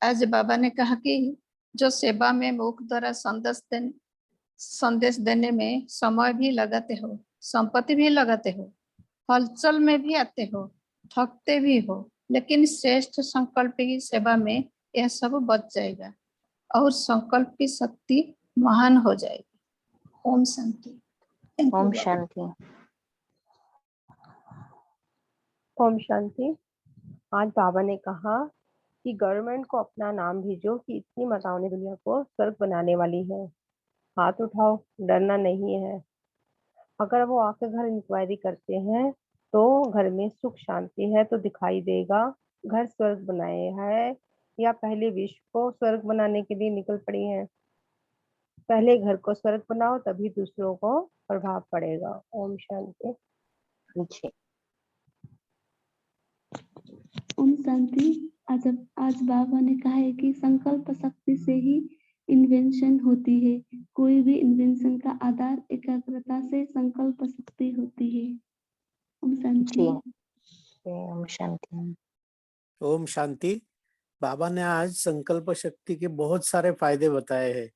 आज बाबा ने कहा कि जो सेवा में मुख द्वारा संदेश देने में समय भी लगाते हो, संपत्ति भी लगाते हो, हलचल में भी आते हो, थकते भी हो, लेकिन श्रेष्ठ संकल्प की सेवा में यह सब बच जाएगा और संकल्प की शक्ति महान हो जाएगी। ओम शांति। ओम शांति। ओम शांति। आज बाबा ने कहा कि गवर्नमेंट को अपना नाम भेजो कि इतनी माताओं ने दुनिया को स्वर्ग बनाने वाली है। हाथ उठाओ, डरना नहीं है। अगर वो आके घर इंक्वायरी करते हैं तो घर में सुख शांति है तो दिखाई देगा घर स्वर्ग बनाए है या पहले विश्व को स्वर्ग बनाने के लिए निकल पड़ी है। पहले घर को स्वर्ग बनाओ तभी दूसरों को प्रभाव पड़ेगा। ओम शांति। ओम शांति। आज बाबा ने कहा है कि संकल्प शक्ति से ही इन्वेंशन होती है। कोई भी इन्वेंशन का आधार एकाग्रता से संकल्प शक्ति होती है। ओम शांति। ओम शांति। ओम शांति। बाबा ने आज संकल्प शक्ति के बहुत सारे फायदे बताए हैं।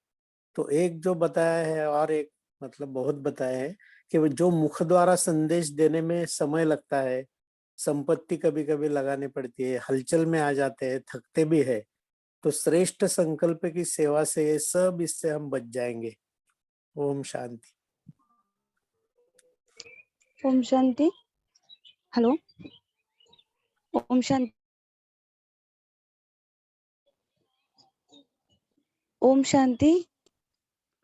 तो एक जो बताया है और एक मतलब बहुत बताया है कि जो मुख द्वारा संदेश देने में समय लगता है, संपत्ति कभी कभी लगानी पड़ती है, हलचल में आ जाते हैं, थकते भी है, तो श्रेष्ठ संकल्प की सेवा से ये सब इससे हम बच जाएंगे। ओम शांति। ओम शांति। हेलो। ओम शांति। ओम शांति।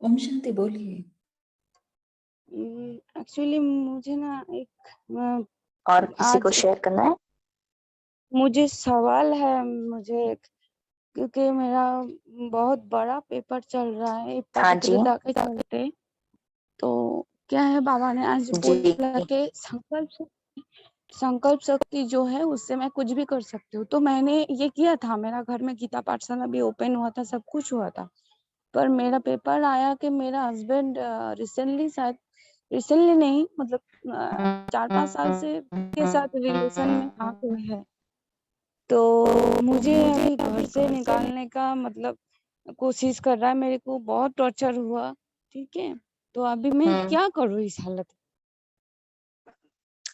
ओम शांति बोलिए। एक्चुअली मुझे ना एक और किसी को शेयर करना है? मुझे सवाल है क्योंकि मेरा बहुत बड़ा पेपर चल रहा है पत्रिका के चलते। तो क्या है बाबा ने आज बोला कि संकल्प शक्ति जो है उससे मैं कुछ भी कर सकती हूँ। तो मैंने ये किया था, मेरा घर में गीता पाठशाला भी ओपन हुआ था, सब कुछ हुआ था, पर मेरा पेपर आया कि मेरा हस्बैंड रिसेंटली नहीं मतलब 4-5 साल से के साथ रिलेशन में आ गए हैं। तो मुझे अभी घर से निकालने का मतलब कोशिश कर रहा है, मेरे को बहुत टॉर्चर हुआ। ठीक है, तो अभी मैं क्या करूँ इस हालत?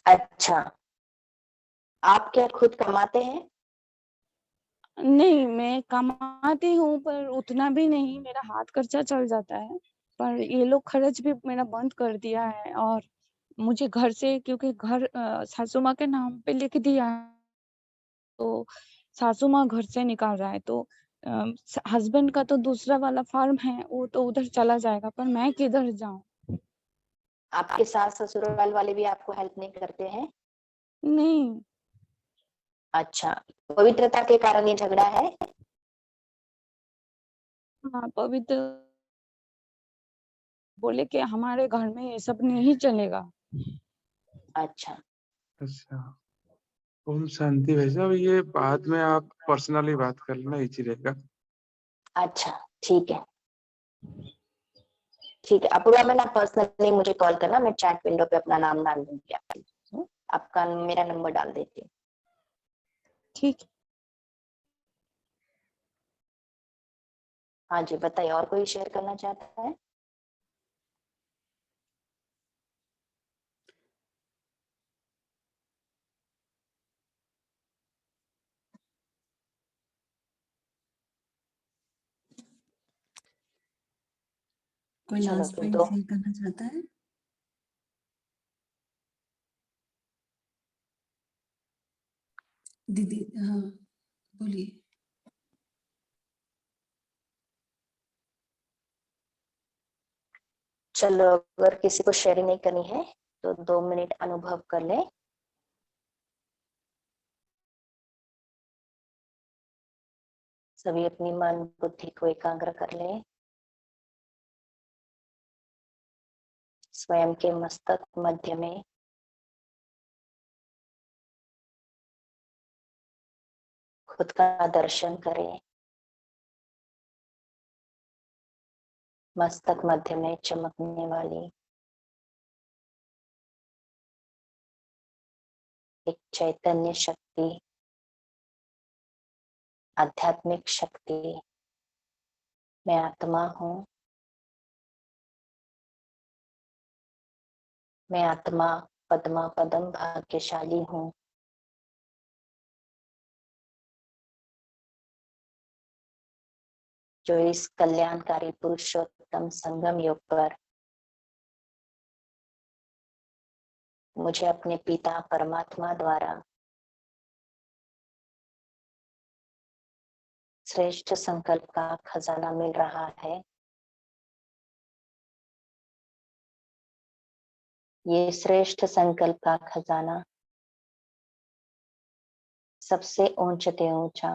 अच्छा, आप क्या खुद कमाते हैं? नहीं, मैं कमाती हूँ पर उतना भी नहीं, मेरा हाथ खर्चा चल जाता है, पर ये लोग खर्च भी मेरा बंद कर दिया है और मुझे घर से क्योंकि घर सासू माँ के नाम पे लिख दिया है, तो सासू माँ घर से निकाल रहा है, तो हस्बैंड का तो दूसरा वाला फार्म है, वो तो उधर चला जाएगा, पर मैं किधर जाऊँ? आपके सास ससुराल वाले भी आपको हेल्प नहीं करते हैं? नहीं। अच्छा, पवित्रता के कारण ये झगड़ा है? हाँ, पवित्र बोले कि हमारे घर में ये सब नहीं चलेगा। अच्छा। अच्छा, ओम शांति भाई साहब, ये बाद में आप पर्सनली बात कर लेना, इजी रहेगा। अच्छा, ठीक है। ठीक है, अपूर्वा मैम, आप पर्सनली मुझे कॉल करना, मैं चैट विंडो पे अपना नाम डाल दूंगी आपका मेरा नंबर डाल देती हूँ। ठीक। हाँ जी, बताइए, और कोई शेयर करना चाहता है? कोई चलो लास्ट फिर पॉइंट दो। शेयर करना चाहता है? दीदी, हाँ बोलिए। चलो, अगर किसी को शेयरिंग नहीं करनी है तो 2 मिनट अनुभव कर ले। सभी अपनी मन बुद्धि को एकाग्र कर ले। स्वयं के मस्तक मध्य में खुद का दर्शन करें। मस्तक मध्य में चमकने वाली एक चैतन्य शक्ति, आध्यात्मिक शक्ति, मैं आत्मा हूँ। मैं आत्मा पद्मा पदम भाग्यशाली हूँ। जो इस कल्याणकारी पुरुषोत्तम संगम योग पर मुझे अपने पिता परमात्मा द्वारा श्रेष्ठ संकल्प का खजाना मिल रहा है। ये श्रेष्ठ संकल्प का खजाना सबसे ऊंचते ऊंचा,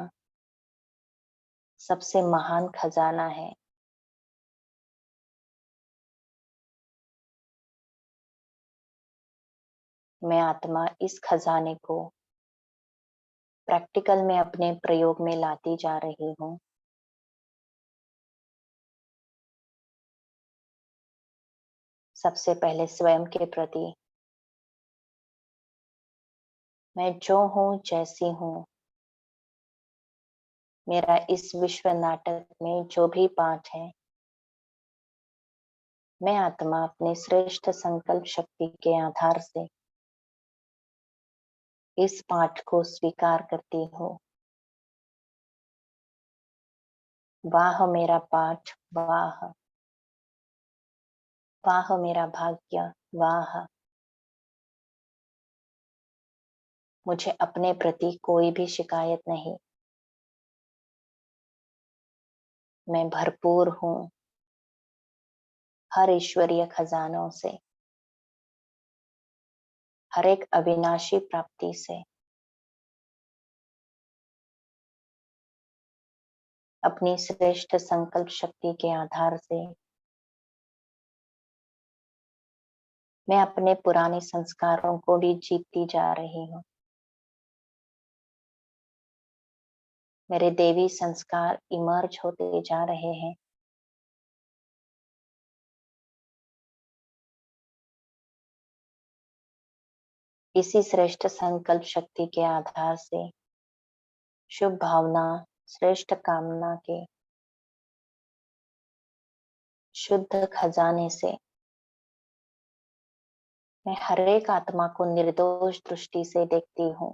सबसे महान खजाना है। मैं आत्मा इस खजाने को प्रैक्टिकल में अपने प्रयोग में लाती जा रही हूँ। सबसे पहले स्वयं के प्रति मैं जो हूँ, जैसी हूँ, मेरा इस विश्व नाटक में जो भी पाठ है, मैं आत्मा अपने श्रेष्ठ संकल्प शक्ति के आधार से इस पाठ को स्वीकार करती हूँ। वाह मेरा पाठ, वाह वाह मेरा भाग्य, वाह। मुझे अपने प्रति कोई भी शिकायत नहीं। मैं भरपूर हूँ हर ईश्वरीय खजानों से, हर एक अविनाशी प्राप्ति से। अपनी श्रेष्ठ संकल्प शक्ति के आधार से मैं अपने पुराने संस्कारों को भी जीतती जा रही हूँ। मेरे देवी संस्कार इमर्ज होते जा रहे हैं। इसी श्रेष्ठ संकल्प शक्ति के आधार से शुभ भावना, श्रेष्ठ कामना के शुद्ध खजाने से मैं हर एक आत्मा को निर्दोष दृष्टि से देखती हूँ।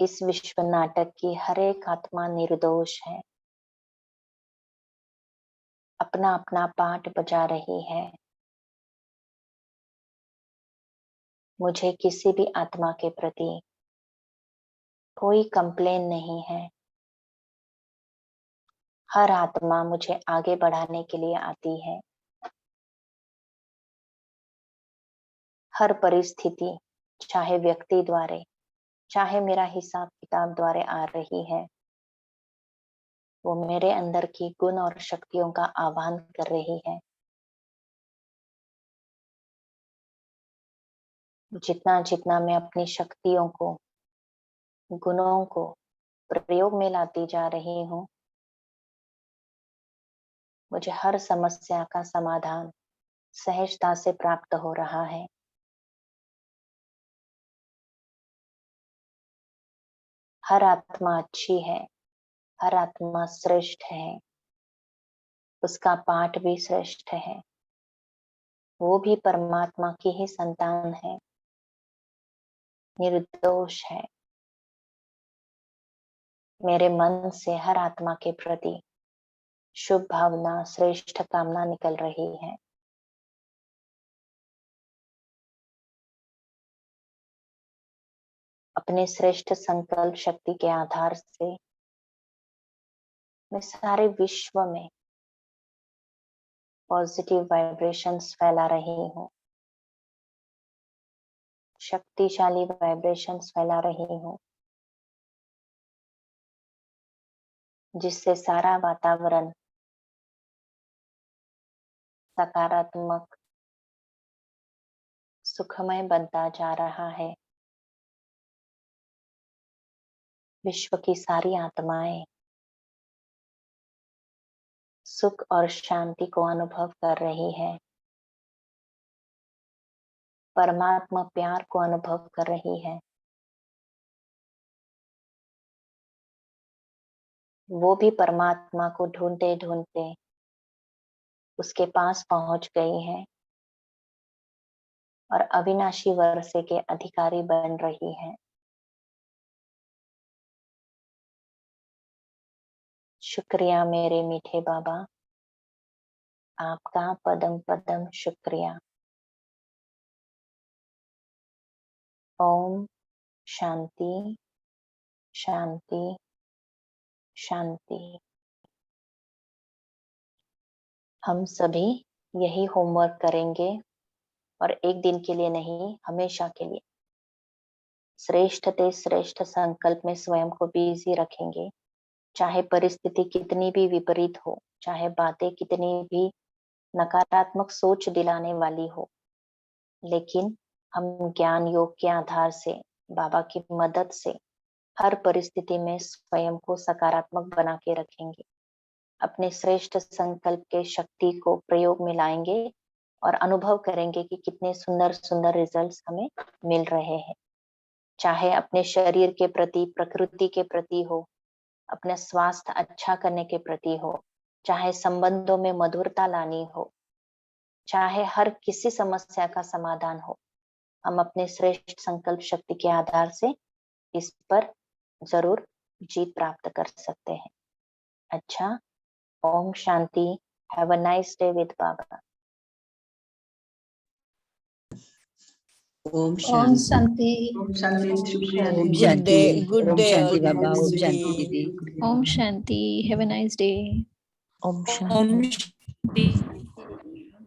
इस विश्व नाटक की हर एक आत्मा निर्दोष है। अपना अपना पाठ बजा रही है। मुझे किसी भी आत्मा के प्रति कोई कंप्लेन नहीं है। हर आत्मा मुझे आगे बढ़ाने के लिए आती है। हर परिस्थिति, चाहे व्यक्ति द्वारा, चाहे मेरा हिसाब किताब द्वारा आ रही है, वो मेरे अंदर की गुण और शक्तियों का आह्वान कर रही है। जितना जितना मैं अपनी शक्तियों को, गुणों को प्रयोग में लाती जा रही हूँ, मुझे हर समस्या का समाधान सहजता से प्राप्त हो रहा है। हर आत्मा अच्छी है, हर आत्मा श्रेष्ठ है, उसका पाठ भी श्रेष्ठ है। वो भी परमात्मा की ही संतान है, निर्दोष है। मेरे मन से हर आत्मा के प्रति शुभ भावना, श्रेष्ठ कामना निकल रही है। अपने श्रेष्ठ संकल्प शक्ति के आधार से मैं सारे विश्व में पॉजिटिव वाइब्रेशंस फैला रही हूँ, शक्तिशाली वाइब्रेशंस फैला रही हूँ, जिससे सारा वातावरण सकारात्मक, सुखमय बनता जा रहा है। विश्व की सारी आत्माएं सुख और शांति को अनुभव कर रही है, परमात्मा प्यार को अनुभव कर रही है। वो भी परमात्मा को ढूंढते ढूंढते उसके पास पहुंच गई है और अविनाशी वर्षे के अधिकारी बन रही है। शुक्रिया मेरे मीठे बाबा, आपका पदम पदम शुक्रिया। ओम शांति शांति शांति। हम सभी यही होमवर्क करेंगे और एक दिन के लिए नहीं, हमेशा के लिए श्रेष्ठ से श्रेष्ठ संकल्प में स्वयं को बिजी रखेंगे। चाहे परिस्थिति कितनी भी विपरीत हो, चाहे बातें कितनी भी नकारात्मक सोच दिलाने वाली हो, लेकिन हम ज्ञान योग के आधार से, बाबा की मदद से हर परिस्थिति में स्वयं को सकारात्मक बना के रखेंगे। अपने श्रेष्ठ संकल्प के शक्ति को प्रयोग में लाएंगे और अनुभव करेंगे कि कितने सुंदर सुंदर रिजल्ट्स हमें मिल रहे हैं। चाहे अपने शरीर के प्रति, प्रकृति के प्रति हो, अपने स्वास्थ्य अच्छा करने के प्रति हो, चाहे संबंधों में मधुरता लानी हो, चाहे हर किसी समस्या का समाधान हो, हम अपने श्रेष्ठ संकल्प शक्ति के आधार से इस पर जरूर जीत प्राप्त कर सकते हैं। अच्छा, Om Shanti. Have a nice day with Baba. Om Shanti. Om Shanti, शुक्रिया ओम दीदी। Shanti. Good Om day Shanti all Baba. Om Shanti दीदी। दीदी। Om Shanti. Have a nice day. Om Shanti.